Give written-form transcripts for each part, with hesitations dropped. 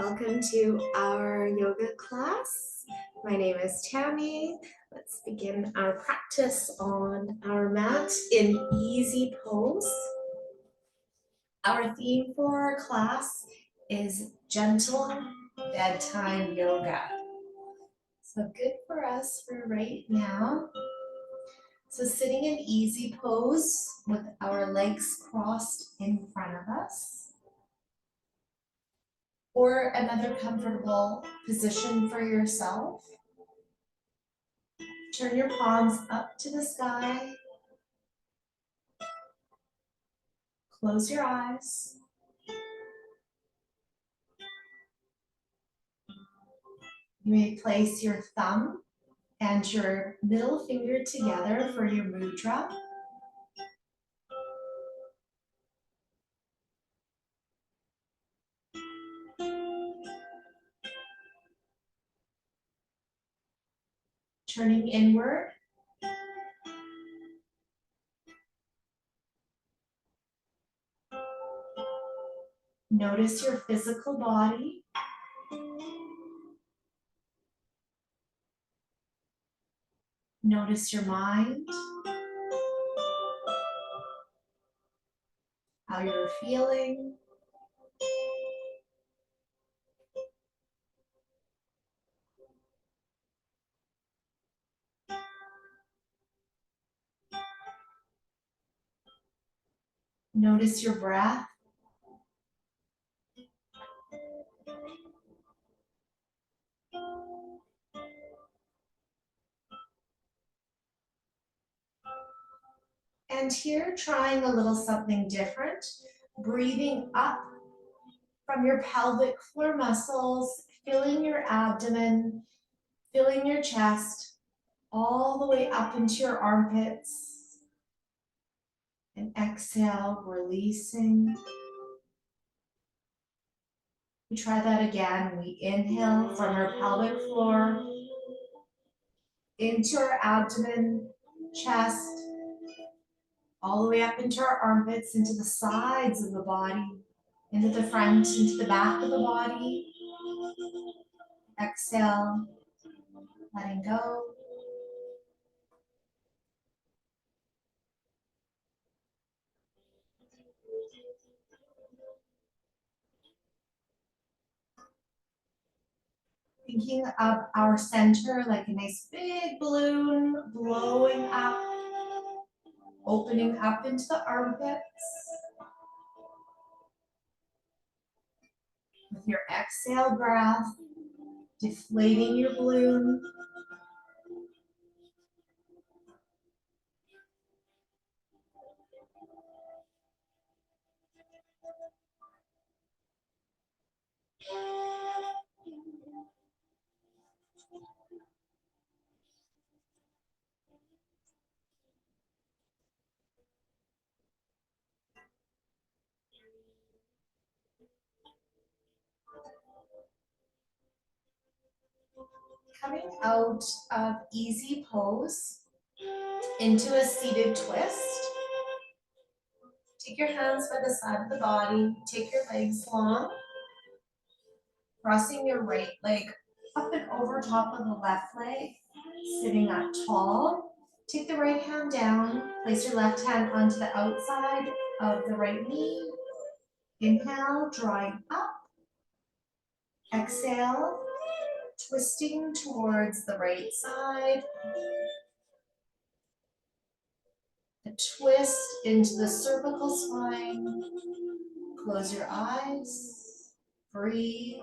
Welcome to our yoga class. My name is Tammy. Let's begin our practice on our mat in easy pose. Our theme for our class is gentle bedtime yoga. So good for us for right now. So sitting in easy pose with our legs crossed in front of us. Or another comfortable position for yourself. Turn your palms up to the sky. Close your eyes. You may place your thumb and your middle finger together for your mudra. Turning inward. Notice your physical body. Notice your mind. How you're feeling. Notice your breath. And here, trying a little something different, breathing up from your pelvic floor muscles, filling your abdomen, filling your chest, all the way up into your armpits. And exhale, releasing. We try that again. We inhale from our pelvic floor into our abdomen, chest, all the way up into our armpits, into the sides of the body, into the front, into the back of the body. Exhale, letting go. Thinking of our center like a nice big balloon blowing up, opening up into the armpits. With your exhale breath, deflating your balloon. Coming out of easy pose into a seated twist. Take your hands by the side of the body, take your legs long, crossing your right leg up and over top of the left leg, sitting up tall. Take the right hand down, place your left hand onto the outside of the right knee. Inhale, drawing up. Exhale, twisting towards the right side. A twist into the cervical spine. Close your eyes. Breathe.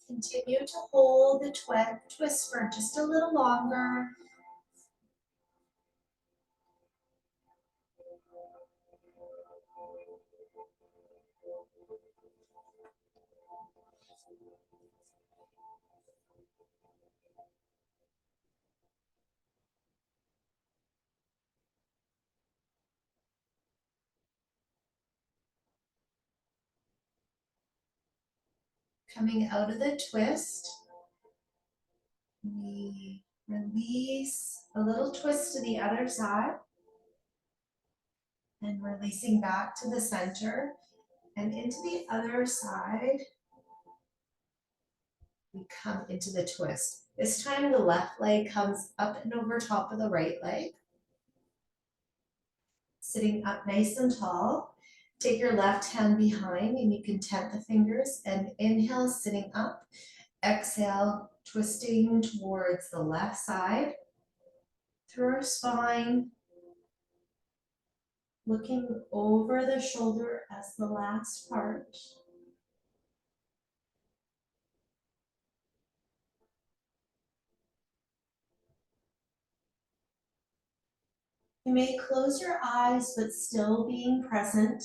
Continue to hold the twist for just a little longer. Coming out of the twist, we release a little twist to the other side and releasing back to the center and into the other side. We come into the twist. This time the left leg comes up and over top of the right leg. Sitting up nice and tall. Take your left hand behind and you can tap the fingers and inhale, sitting up. Exhale, twisting towards the left side through our spine. Looking over the shoulder as the last part. You may close your eyes, but still being present,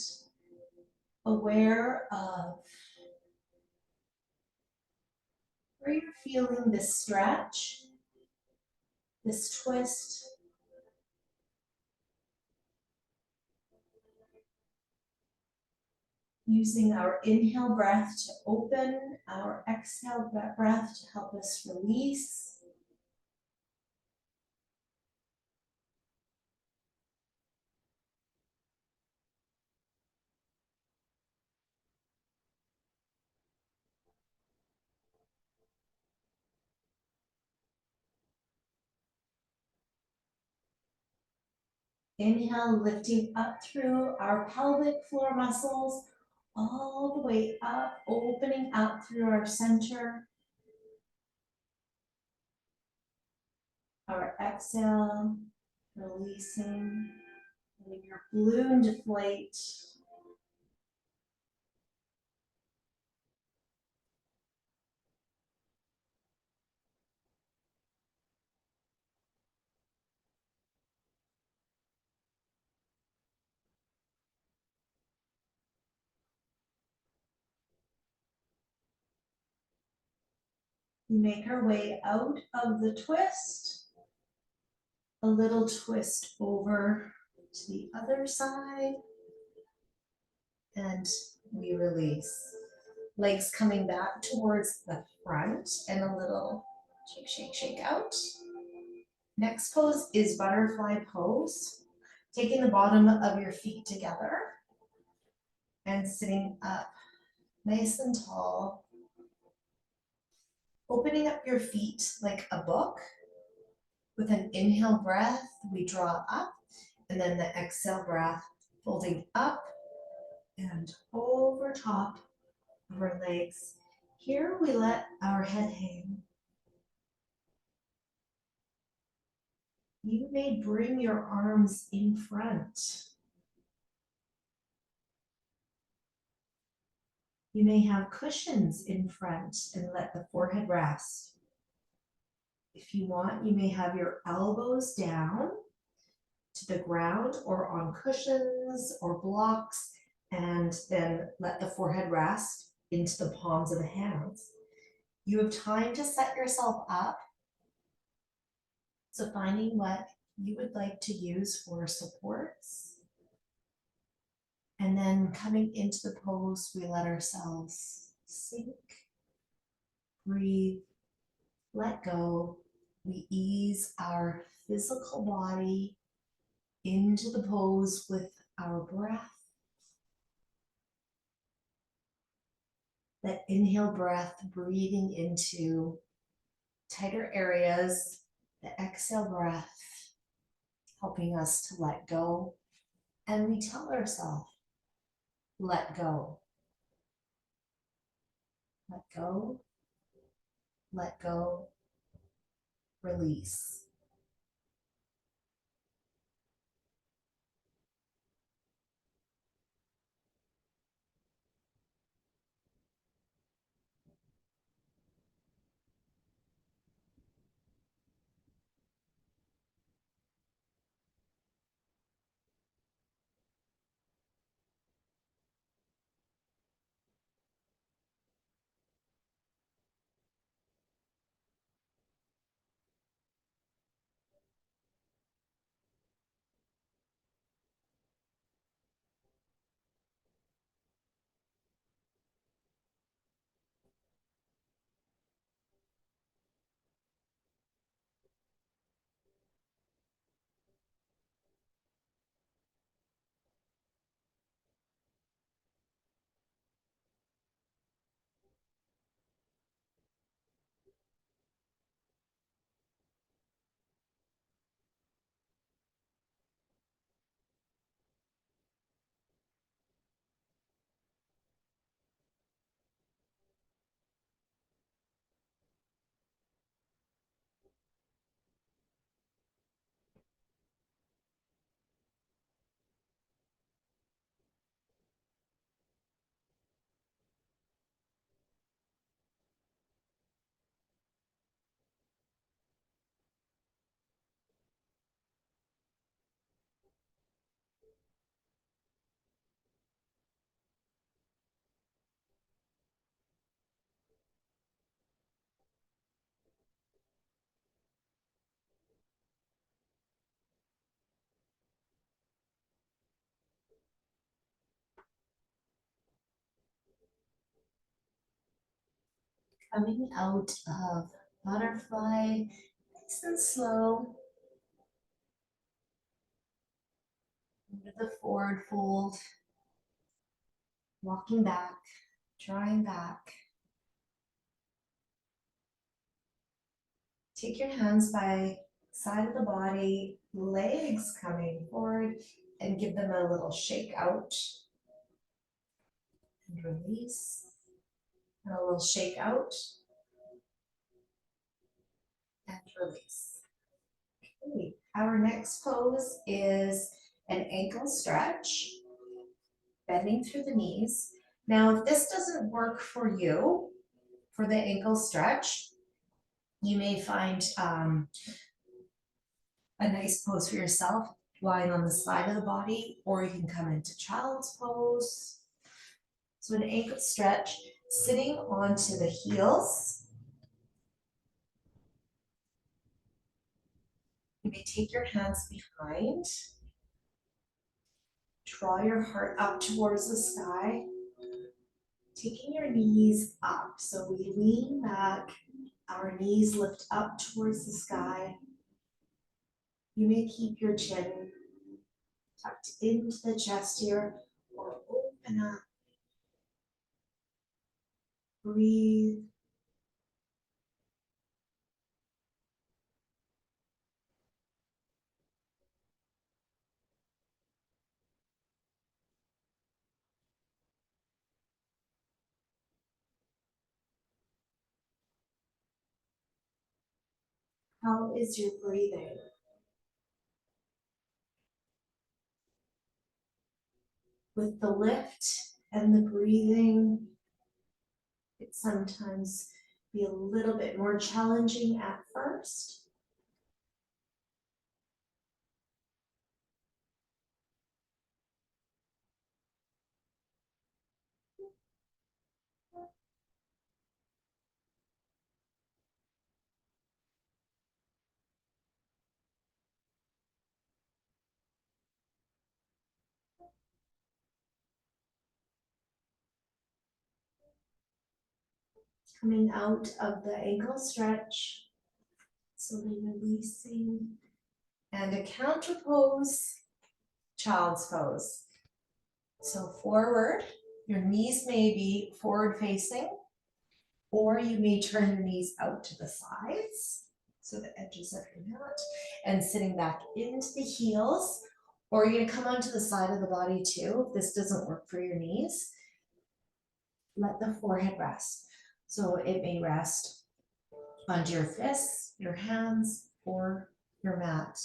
aware of where you're feeling this stretch, this twist. Using our inhale breath to open, our exhale breath to help us release. Inhale, lifting up through our pelvic floor muscles, all the way up, opening up through our center. Our exhale, releasing, letting your balloon deflate. We make our way out of the twist. A little twist over to the other side. And we release. Legs coming back towards the front and a little shake, shake, shake out. Next pose is butterfly pose. Taking the bottom of your feet together and sitting up nice and tall. Opening up your feet like a book. With an inhale breath, we draw up, and then the exhale breath, folding up and over top of our legs. Here we let our head hang. You may bring your arms in front. You may have cushions in front and let the forehead rest. If you want, you may have your elbows down to the ground or on cushions or blocks, and then let the forehead rest into the palms of the hands. You have time to set yourself up. So finding what you would like to use for supports. And then coming into the pose, we let ourselves sink, breathe, let go. We ease our physical body into the pose with our breath. That inhale breath, breathing into tighter areas. The exhale breath, helping us to let go. And we tell ourselves, let go. Let go. Let go. Release. Coming out of butterfly, nice and slow, into the forward fold, walking back, drawing back. Take your hands by side of the body, legs coming forward, and give them a little shake out and release. And a little shake out and release. Okay. Our next pose is an ankle stretch, bending through the knees. Now, if this doesn't work for you, for the ankle stretch, you may find a nice pose for yourself, lying on the side of the body, or you can come into child's pose. So an ankle stretch, sitting onto the heels. You may take your hands behind. Draw your heart up towards the sky. Taking your knees up. So we lean back, our knees lift up towards the sky. You may keep your chin tucked into the chest here, or open up. Breathe. How is your breathing? With the lift and the breathing, it sometimes be a little bit more challenging at first. Coming out of the ankle stretch, slowly releasing, and a counter pose, child's pose. So forward, your knees may be forward facing, or you may turn your knees out to the sides, so the edges of your mat, and sitting back into the heels, or you're gonna come onto the side of the body too. If this doesn't work for your knees, let the forehead rest. So it may rest onto your fists, your hands, or your mat.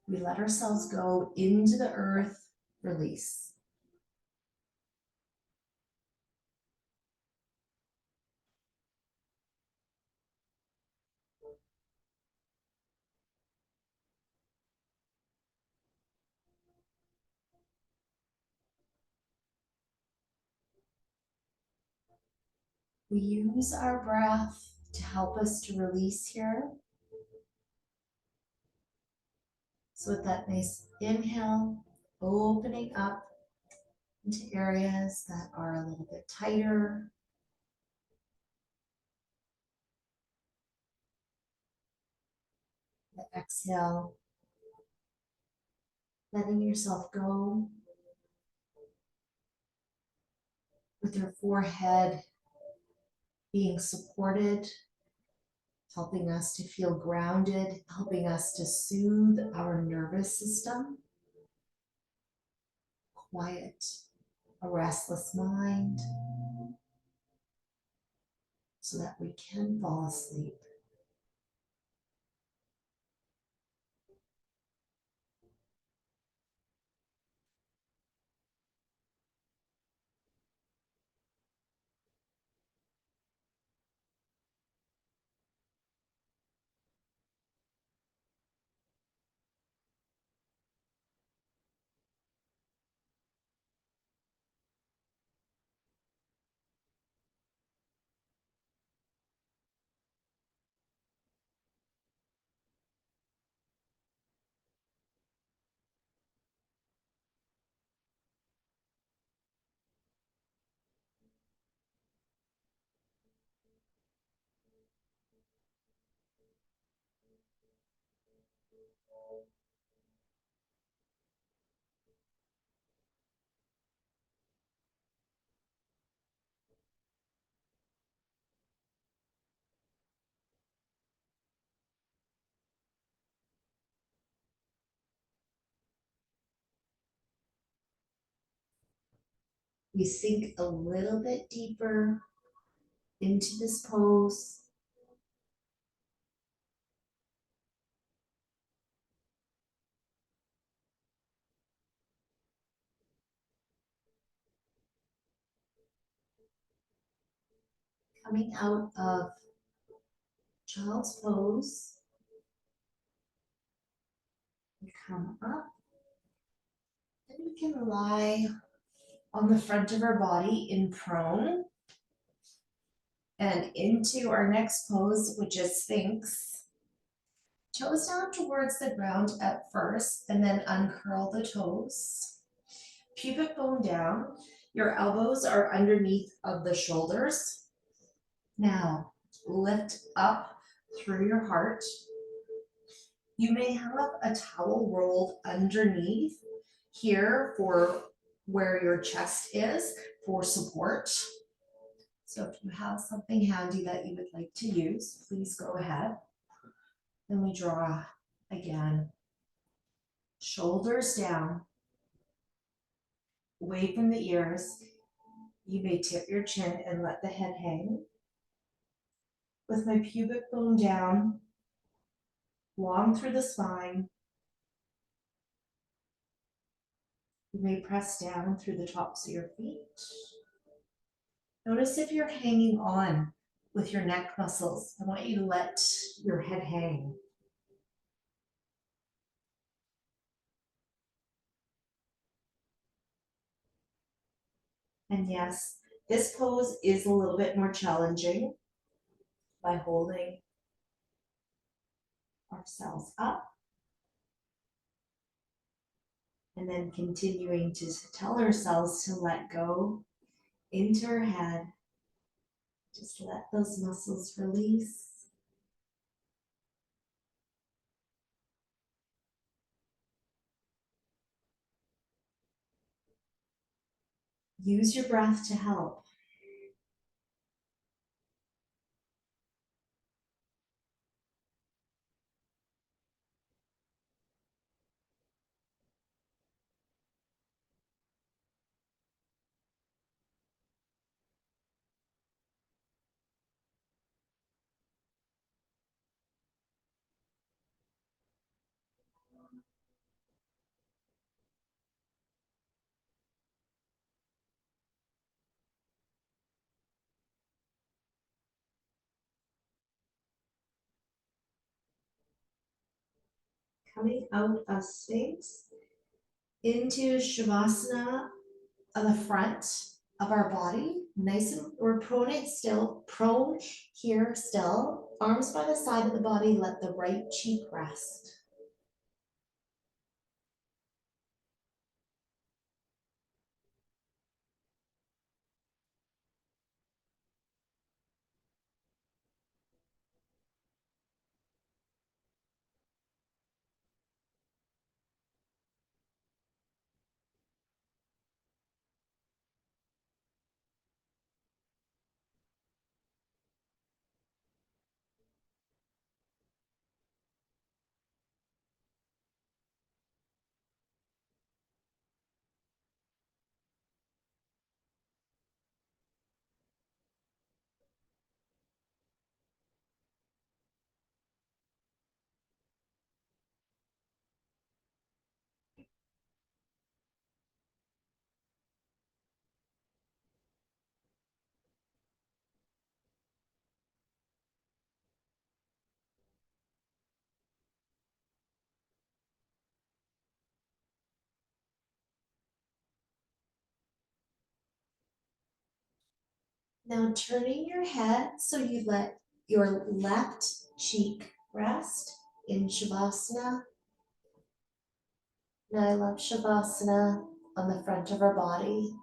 We let ourselves go into the earth, release. We use our breath to help us to release here. So with that nice inhale, opening up into areas that are a little bit tighter. The exhale, letting yourself go with your forehead being supported, helping us to feel grounded, helping us to soothe our nervous system, quiet a restless mind so that we can fall asleep. We sink a little bit deeper into this pose. Coming out of child's pose, we come up and we can lie on the front of our body in prone and into our next pose, which is Sphinx. Toes down towards the ground at first and then uncurl the toes. Pubic bone down. Your elbows are underneath of the shoulders. Now lift up through your heart. You may have a towel rolled underneath here for where your chest is for support. So if you have something handy that you would like to use, please go ahead. Then we draw again. Shoulders down, away from the ears. You may tip your chin and let the head hang. With my pubic bone down, long through the spine, you may press down through the tops of your feet. Notice if you're hanging on with your neck muscles. I want you to let your head hang. And yes, this pose is a little bit more challenging by holding ourselves up and then continuing to tell ourselves to let go into our head. Just let those muscles release. Use your breath to help. Coming out of Sphinx into Shavasana on the front of our body. Nice and we're pronate still, prone here still. Arms by the side of the body, let the right cheek rest. Now turning your head so you let your left cheek rest in Shavasana. Now I love Shavasana on the front of our body.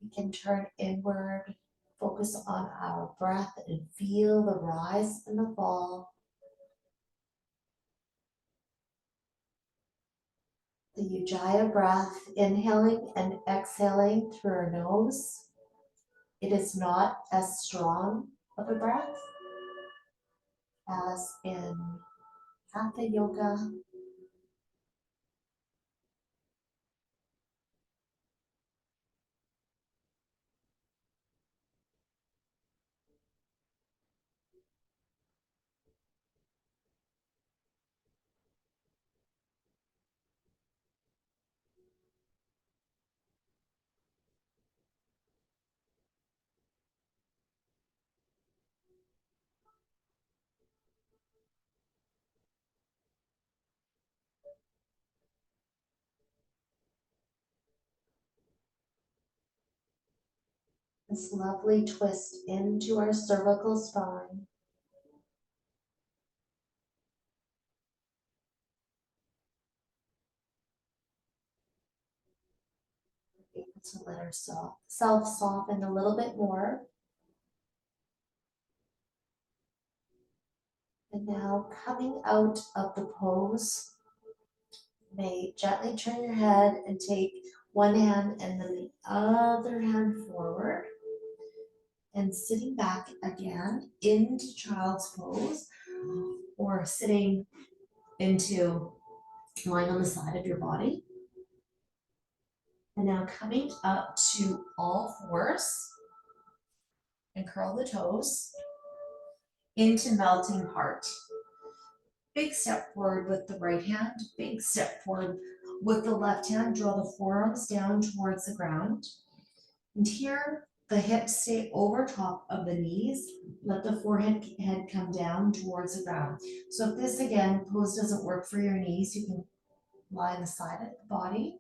We can turn inward, focus on our breath and feel the rise and the fall. The Ujjayi breath, inhaling and exhaling through our nose. It is not as strong of a breath as in Hatha Yoga. . this lovely twist into our cervical spine. We're able to let ourselves soften a little bit more. And now coming out of the pose, you may gently turn your head and take one hand and then the other hand forward. And sitting back again into child's pose, or sitting into lying on the side of your body. And now coming up to all fours and curl the toes into melting heart. Big step forward with the right hand, big step forward with the left hand. Draw the forearms down towards the ground. And here, the hips stay over top of the knees. Let the head come down towards the ground. So if this, again, pose doesn't work for your knees, you can lie on the side of the body.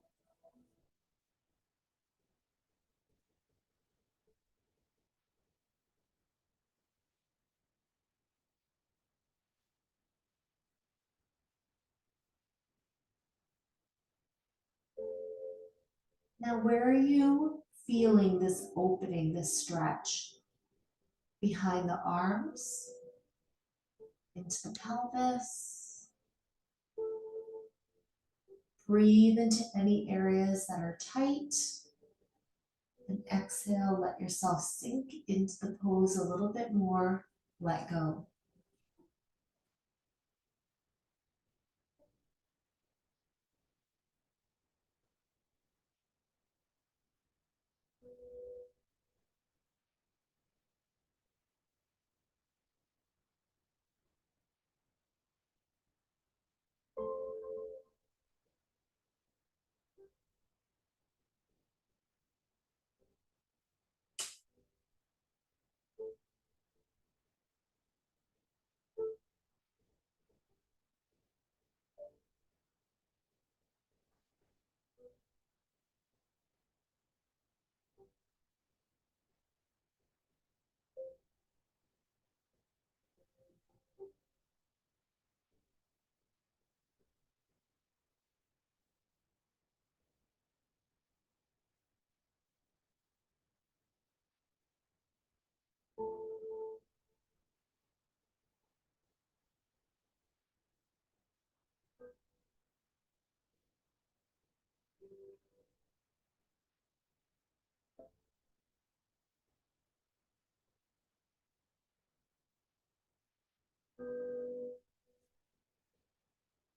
Now, where are you feeling this opening, this stretch? Behind the arms, into the pelvis. Breathe into any areas that are tight. And exhale, let yourself sink into the pose a little bit more. Let go.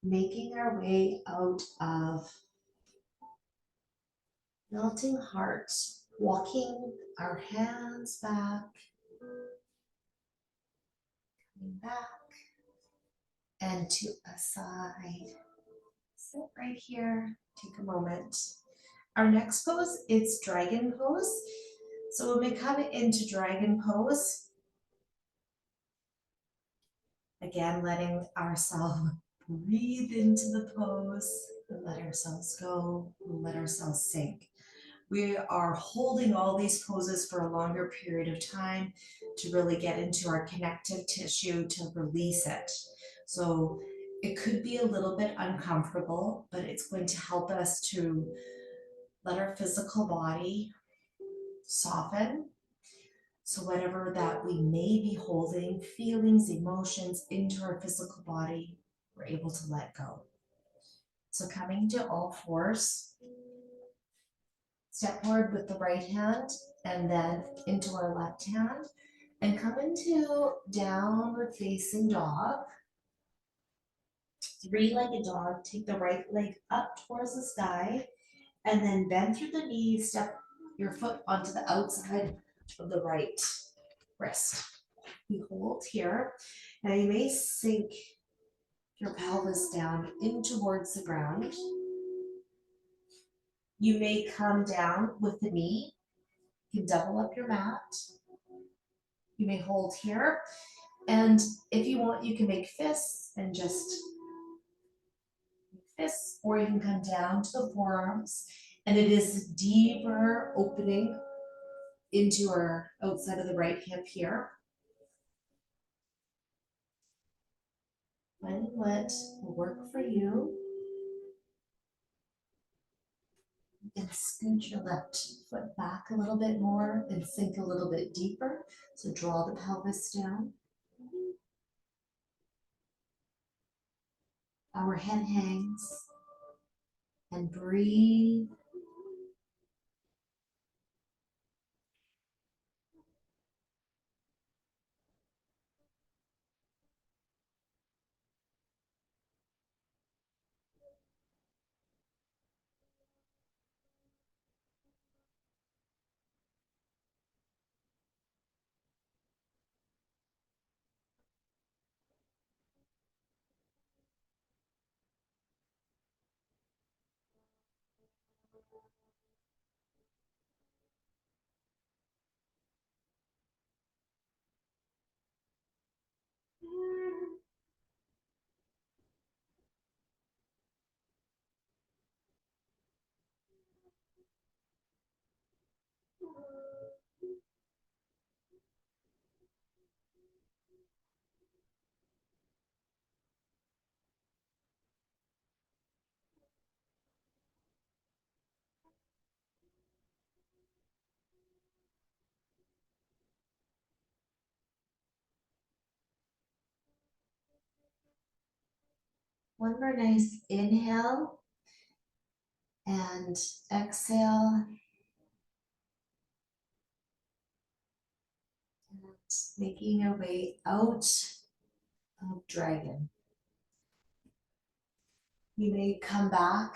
Making our way out of melting heart, walking our hands back, coming back, and to a side. Sit right here, take a moment. Our next pose is dragon pose. So when we come into dragon pose, again, letting ourselves breathe into the pose, let ourselves go, let ourselves sink. We are holding all these poses for a longer period of time to really get into our connective tissue to release it. So it could be a little bit uncomfortable, but it's going to help us to let our physical body soften. So whatever that we may be holding, feelings, emotions into our physical body, we're able to let go. So coming to all fours, step forward with the right hand and then into our left hand and come into downward facing dog. Three-legged dog, take the right leg up towards the sky and then bend through the knees, step your foot onto the outside of the right wrist. You hold here. Now you may sink your pelvis down in towards the ground. You may come down with the knee. You can double up your mat. You may hold here. And if you want, you can make fists and just make fists, or you can come down to the forearms. And it is a deeper opening into our outside of the right hip here. Find what will work for you. You can scoot your left foot back a little bit more and sink a little bit deeper. So draw the pelvis down. Our head hangs and breathe. One more nice inhale and exhale. And making your way out of dragon. You may come back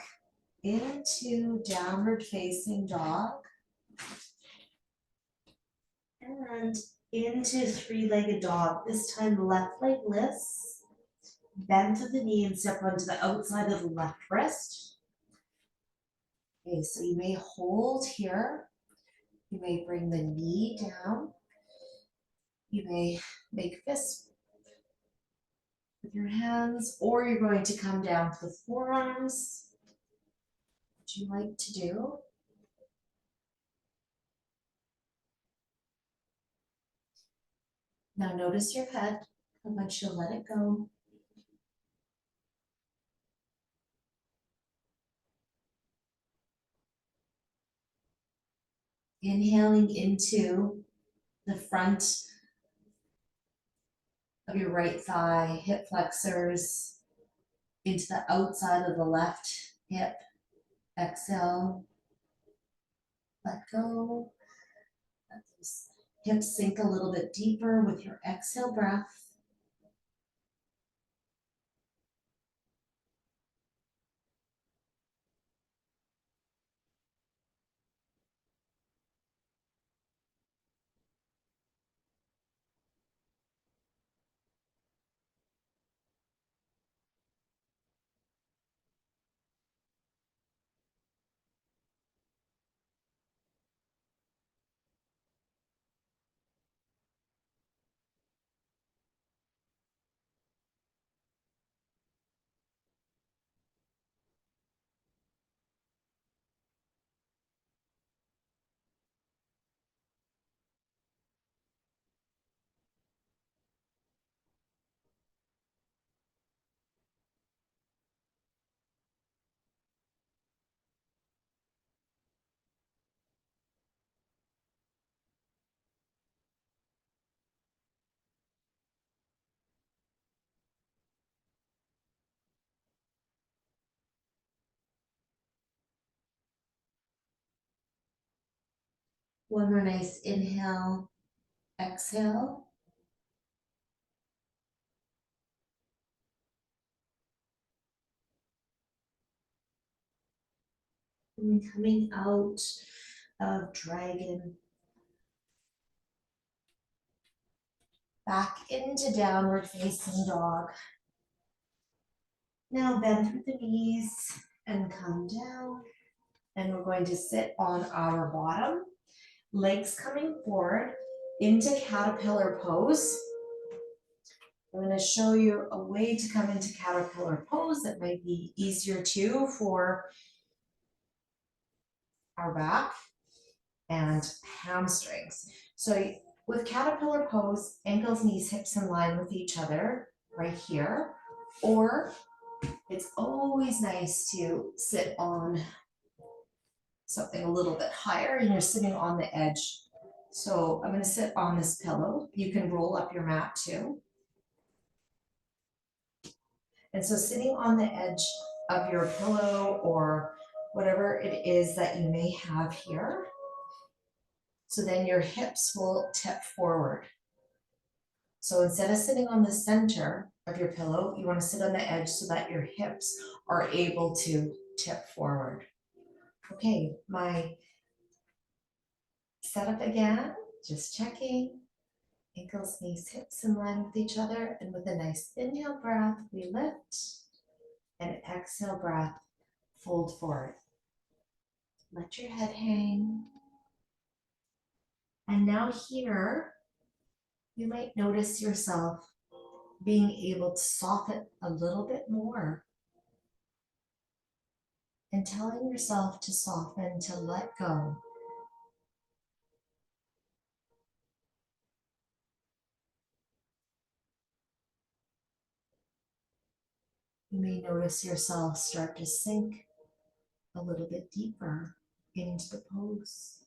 into downward facing dog and into three-legged dog. This time left leg lifts, bend to the knee and step onto the outside of the left wrist. Okay, so you may hold here. You may bring the knee down. You may make fists with your hands, or you're going to come down to the forearms. What you like to do. Now notice your head, how much you'll let it go. Inhaling into the front of your right thigh, hip flexors, into the outside of the left hip. Exhale, let go. Let those hips sink a little bit deeper with your exhale breath. One more nice inhale, exhale. And coming out of dragon. Back into downward facing dog. Now bend through the knees and come down. And we're going to sit on our bottom, legs coming forward into caterpillar pose. I'm going to show you a way to come into caterpillar pose that might be easier too for our back. and hamstrings. So with caterpillar pose, ankles, knees, hips in line with each other right here, or it's always nice to sit on something a little bit higher and you're sitting on the edge. So I'm going to sit on this pillow. You can roll up your mat too. And so sitting on the edge of your pillow or whatever it is that you may have here, so then your hips will tip forward. So instead of sitting on the center of your pillow, you want to sit on the edge so that your hips are able to tip forward. Okay, my setup again, just checking. Ankles, knees, hips in line with each other. And with a nice inhale breath, we lift. And exhale breath, fold forward. Let your head hang. And now here, you might notice yourself being able to soften a little bit more and telling yourself to soften, to let go. You may notice yourself start to sink a little bit deeper into the pose.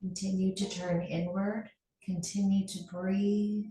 Continue to turn inward. Continue to breathe.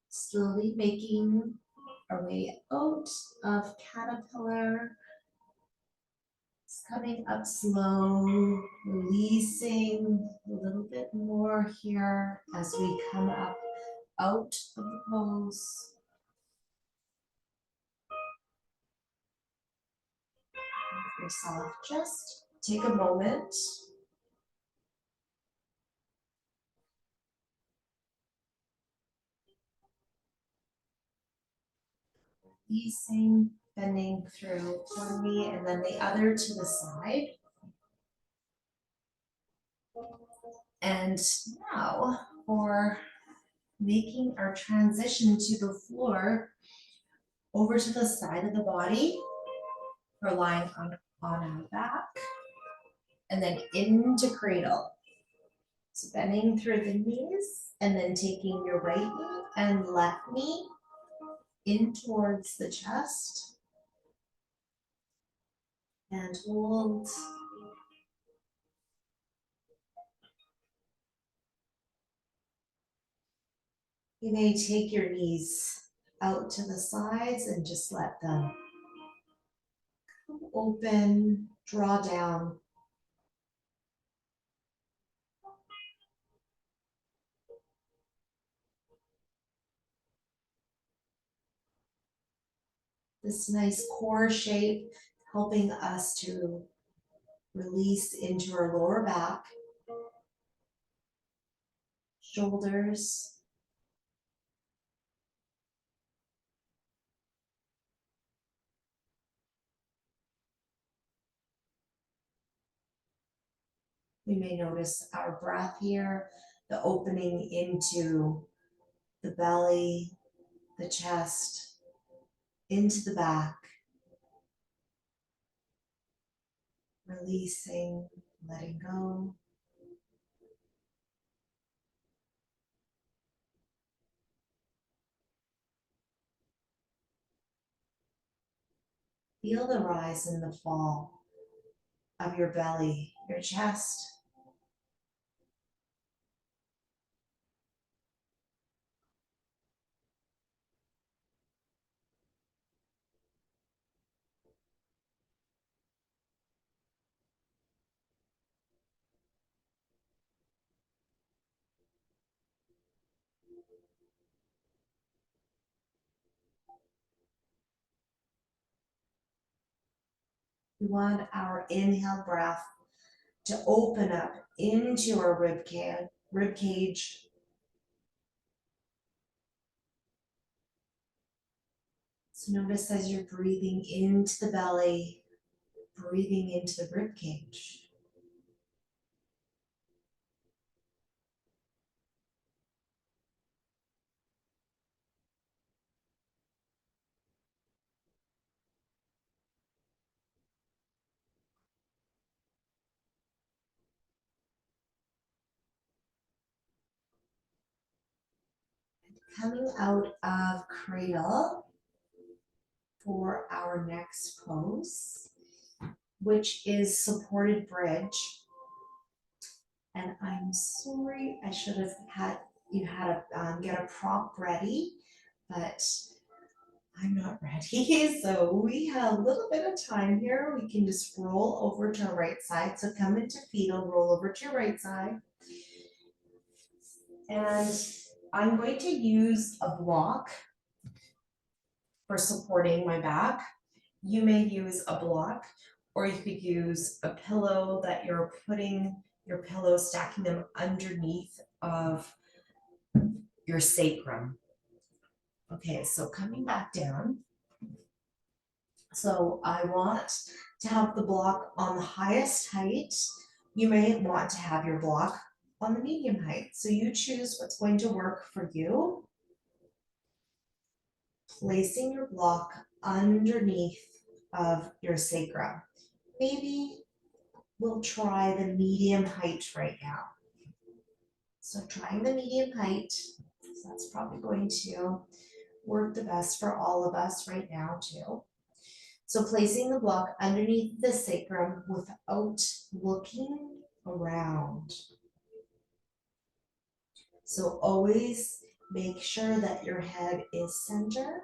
Slowly making our way out of caterpillar. It's coming up slow, releasing a little bit more here as we come up out of the pose. Give yourself just take a moment. Releasing, bending through one knee and then the other to the side. And now for making our transition to the floor, over to the side of the body. We're lying on our back and then into cradle. So bending through the knees and then taking your right knee and left knee in towards the chest. And hold. You may take your knees out to the sides and just let them open, draw down. This nice core shape helping us to release into our lower back, shoulders, We may notice our breath here, the opening into the belly, the chest, into the back, releasing, letting go. Feel the rise and the fall of your belly, your chest. We want our inhale breath to open up into our rib cage. So notice as you're breathing into the belly, breathing into the rib cage. Coming out of cradle for our next pose, which is supported bridge. And I'm sorry, I should have had you had to get a prop ready, but I'm not ready. So we have a little bit of time here. We can just roll over to our right side. So come into fetal, roll over to your right side. And I'm going to use a block for supporting my back. You may use a block, or you could use a pillow that you're putting your pillow, stacking them underneath of your sacrum. Okay, so coming back down. So I want to have the block on the highest height. You may want to have your block on the medium height. So you choose what's going to work for you. Placing your block underneath of your sacrum. Maybe we'll try the medium height right now. So trying the medium height, so that's probably going to work the best for all of us right now too. So placing the block underneath the sacrum without looking around. So always make sure that your head is center.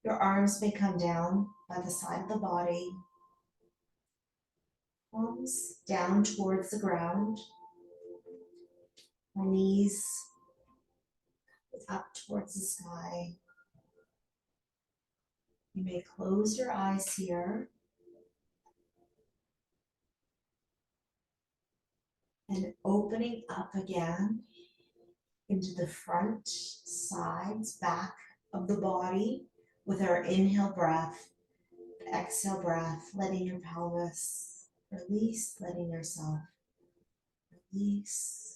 Your arms may come down by the side of the body. Palms down towards the ground. My knees up towards the sky. You may close your eyes here. And opening up again into the front, sides, back of the body with our inhale breath, exhale breath, letting your pelvis release, letting yourself release.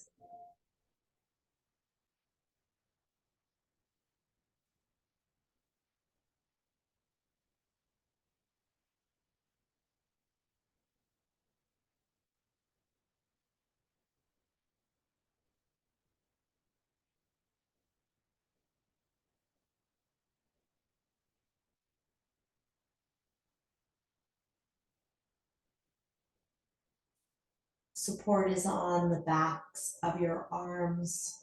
Support is on the backs of your arms.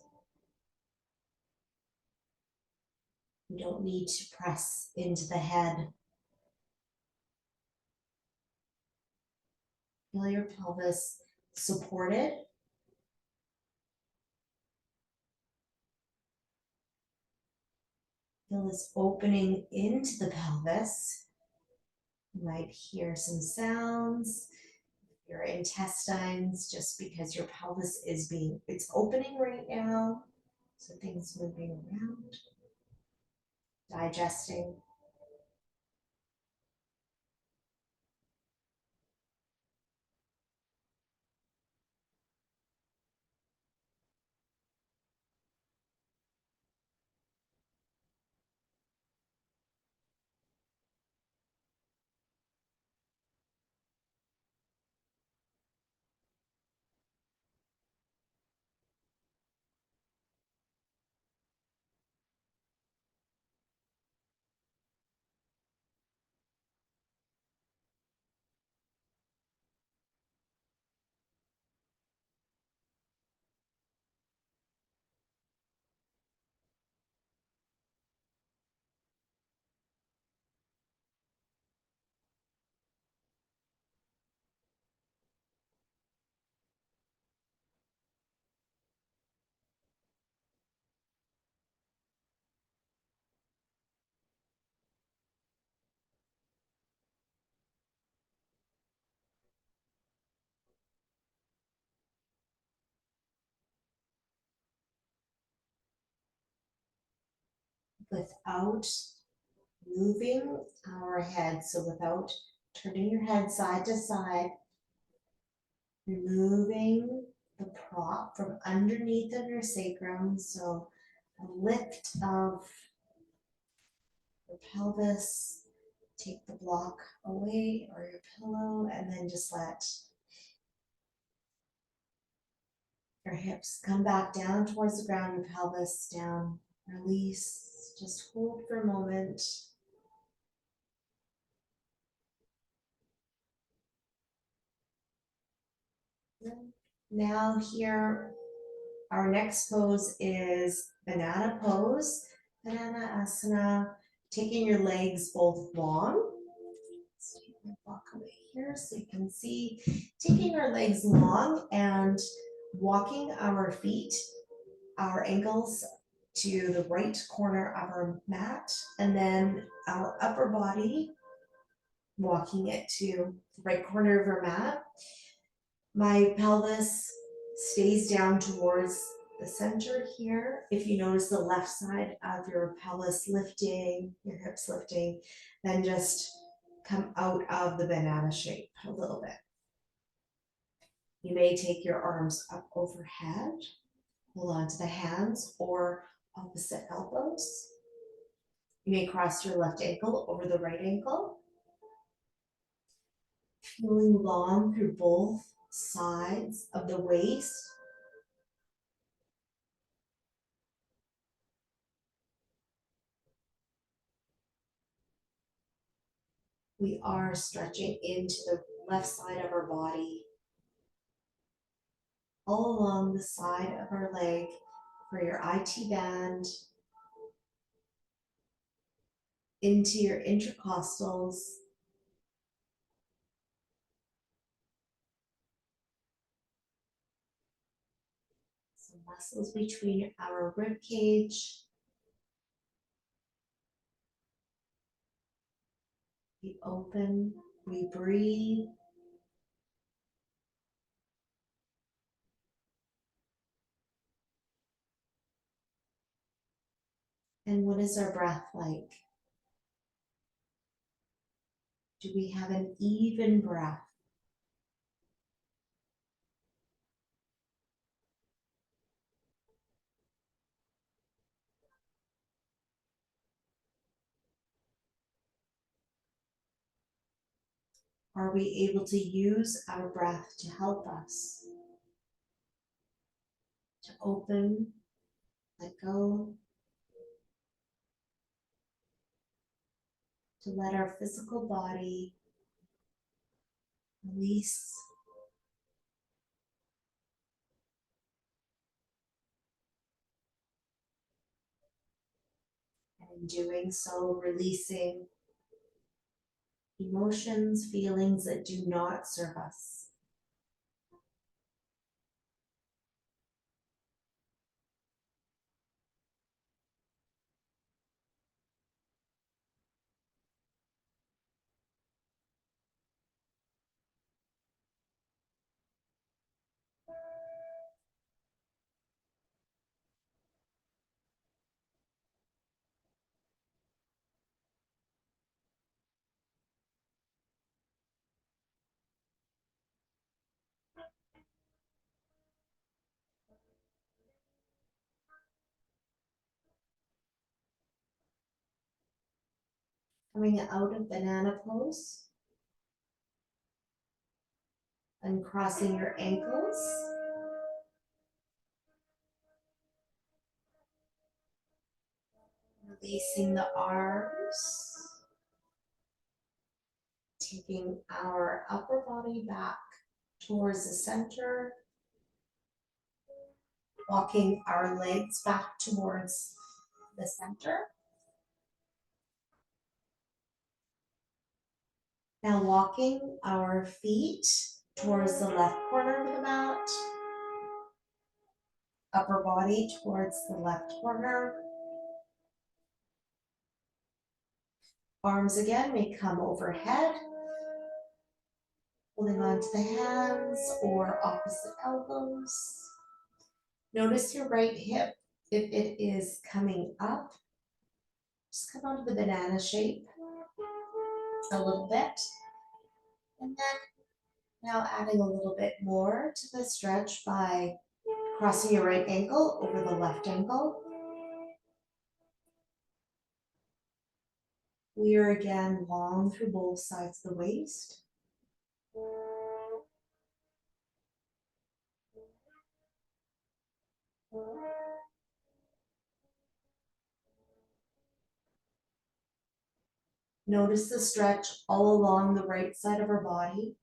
You don't need to press into the head. Feel your pelvis supported. Feel this opening into the pelvis. You might hear some sounds, your intestines, just because your pelvis is it's opening right now. So things moving around, digesting. without moving our head. So without turning your head side to side, removing the prop from underneath of your sacrum. So a lift of your pelvis, take the block away or your pillow, and then just let your hips come back down towards the ground, your pelvis down, release, just hold for a moment. Now here, our next pose is banana pose, banana asana, taking your legs both long. Let's take my block away here so you can see, taking our legs long and walking our feet, our ankles to the right corner of our mat, and then our upper body, walking it to the right corner of our mat. My pelvis stays down towards the center here. If you notice the left side of your pelvis lifting, your hips lifting, then just come out of the banana shape a little bit. You may take your arms up overhead, hold on to the hands or opposite elbows. You may cross your left ankle over the right ankle. Feeling long through both sides of the waist. We are stretching into the left side of our body, all along the side of our leg for your IT band, into your intercostals, some muscles between our rib cage. We open, we breathe. And what is our breath like? Do we have an even breath? Are we able to use our breath to help us to open, let go, to let our physical body release, and in doing so, releasing emotions, feelings that do not serve us. Coming out of banana pose, uncrossing your ankles, releasing the arms, taking our upper body back towards the center, walking our legs back towards the center. Now walking our feet towards the left corner of the mat, upper body towards the left corner. Arms again may come overhead, holding on to the hands or opposite elbows. Notice your right hip, if it is coming up Just come onto the banana shape a little bit. And then now adding a little bit more to the stretch by crossing your right ankle over the left ankle. We are again long through both sides of the waist. Notice the stretch all along the right side of our body.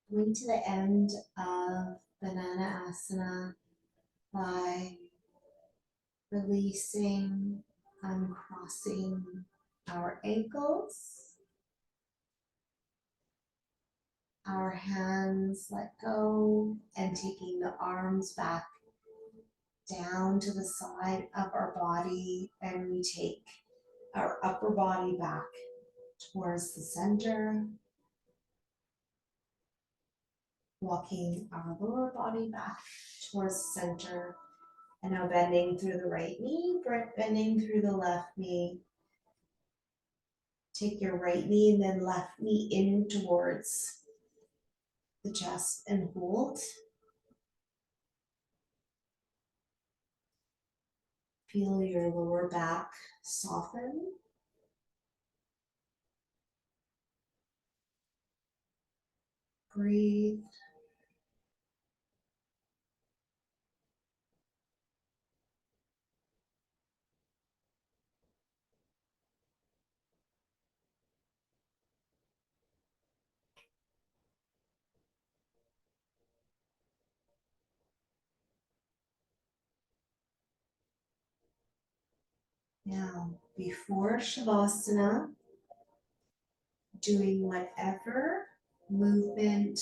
Coming to the end of Banana Asana by releasing, uncrossing our ankles, our hands let go, and taking the arms back down to the side of our body, and we take our upper body back towards the center, walking our lower body back towards the center, and now bending through the right knee, bending through the left knee. Take your right knee and then left knee in towards the chest and hold. Feel your lower back soften. Breathe. Now, before Shavasana, doing whatever movement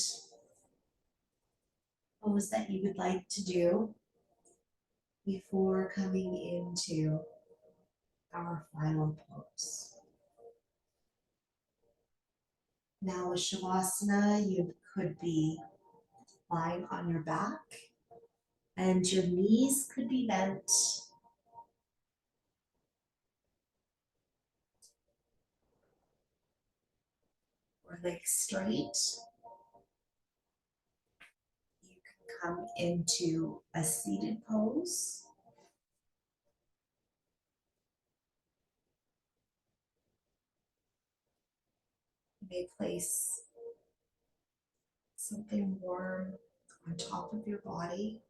pose that you would like to do before coming into our final pose. Now with Shavasana, you could be lying on your back and your knees could be bent. or legs straight. You can come into a seated pose. You may place something warm on top of your body.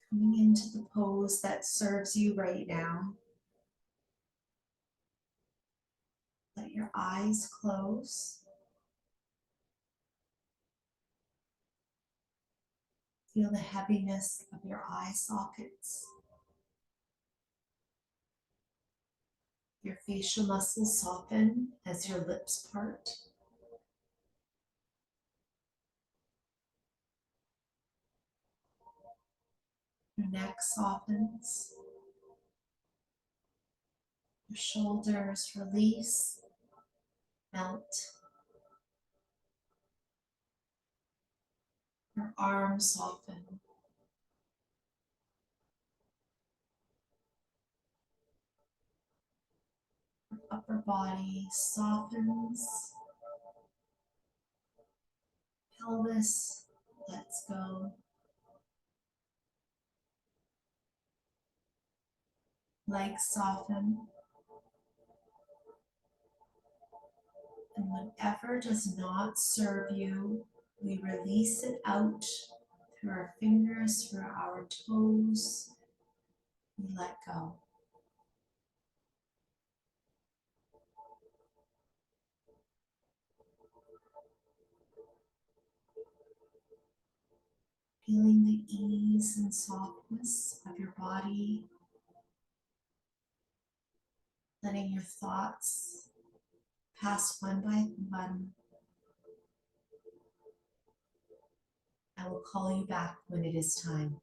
Coming into the pose that serves you right now. Let your eyes close. Feel the heaviness of your eye sockets. Your facial muscles soften as your lips part. Your neck softens. Your shoulders release, melt. Your arms soften. Your upper body softens. Pelvis lets go. Legs soften. And whatever does not serve you, we release it out through our fingers, through our toes. We let go. Feeling the ease and softness of your body. Letting your thoughts pass one by one. I will call you back when it is time.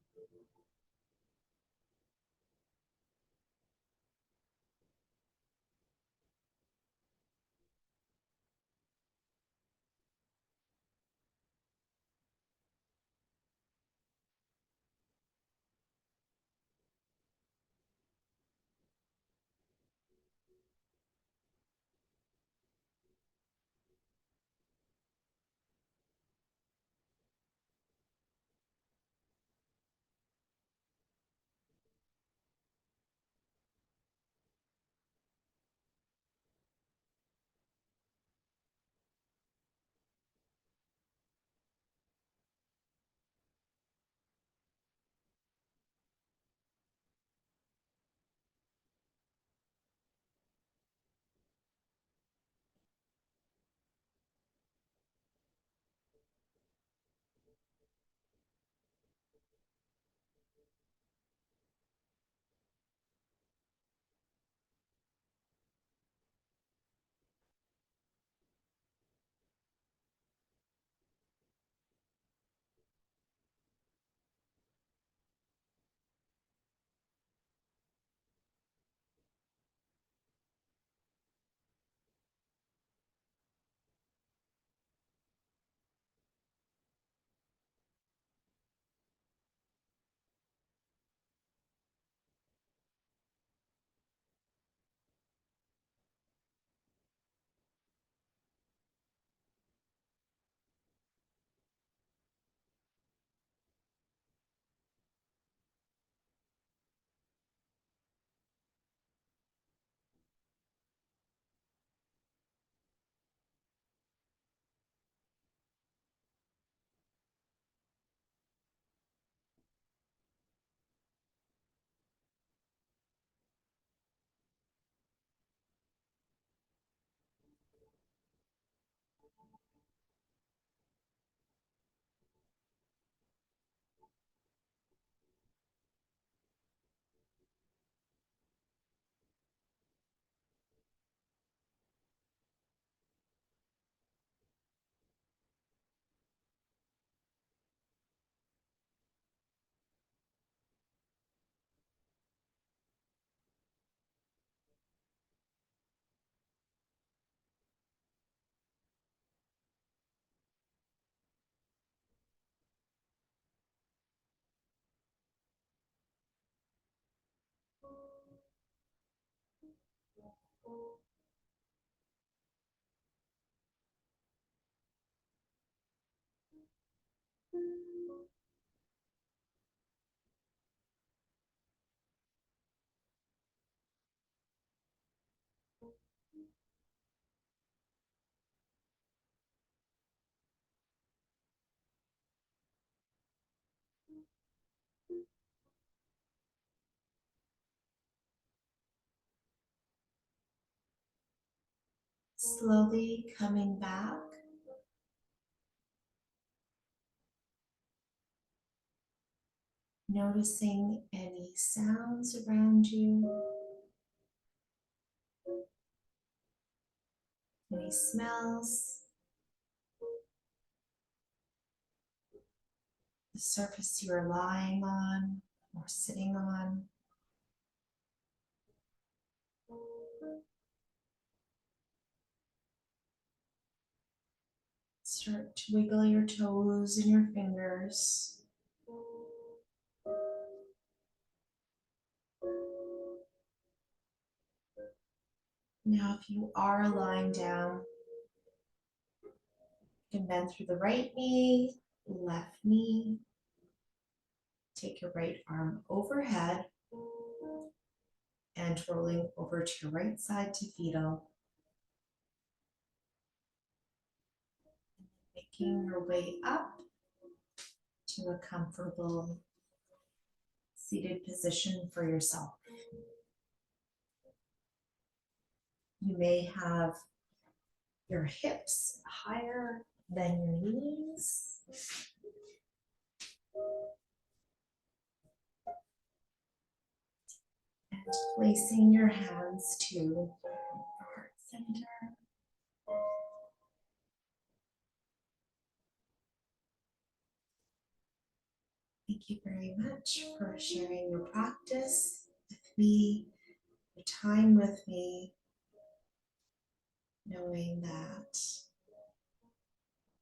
Slowly coming back, noticing any sounds around you, any smells, the surface you are lying on or sitting on. Start to wiggle your toes and your fingers. Now, if you are lying down, you can bend through the right knee, left knee. Take your right arm overhead and rolling over to your right side to fetal. Making your way up to a comfortable seated position for yourself. You may have your hips higher than your knees. And placing your hands to your heart center. Thank you very much for sharing your practice with me, your time with me, knowing that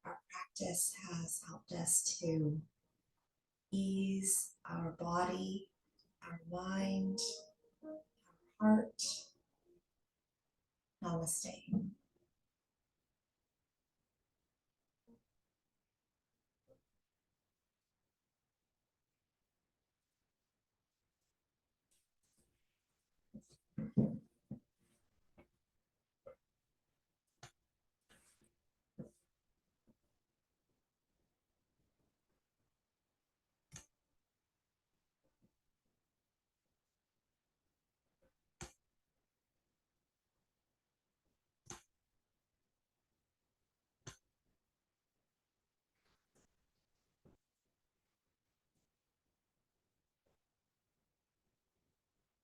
our practice has helped us to ease our body, our mind, our heart. Namaste.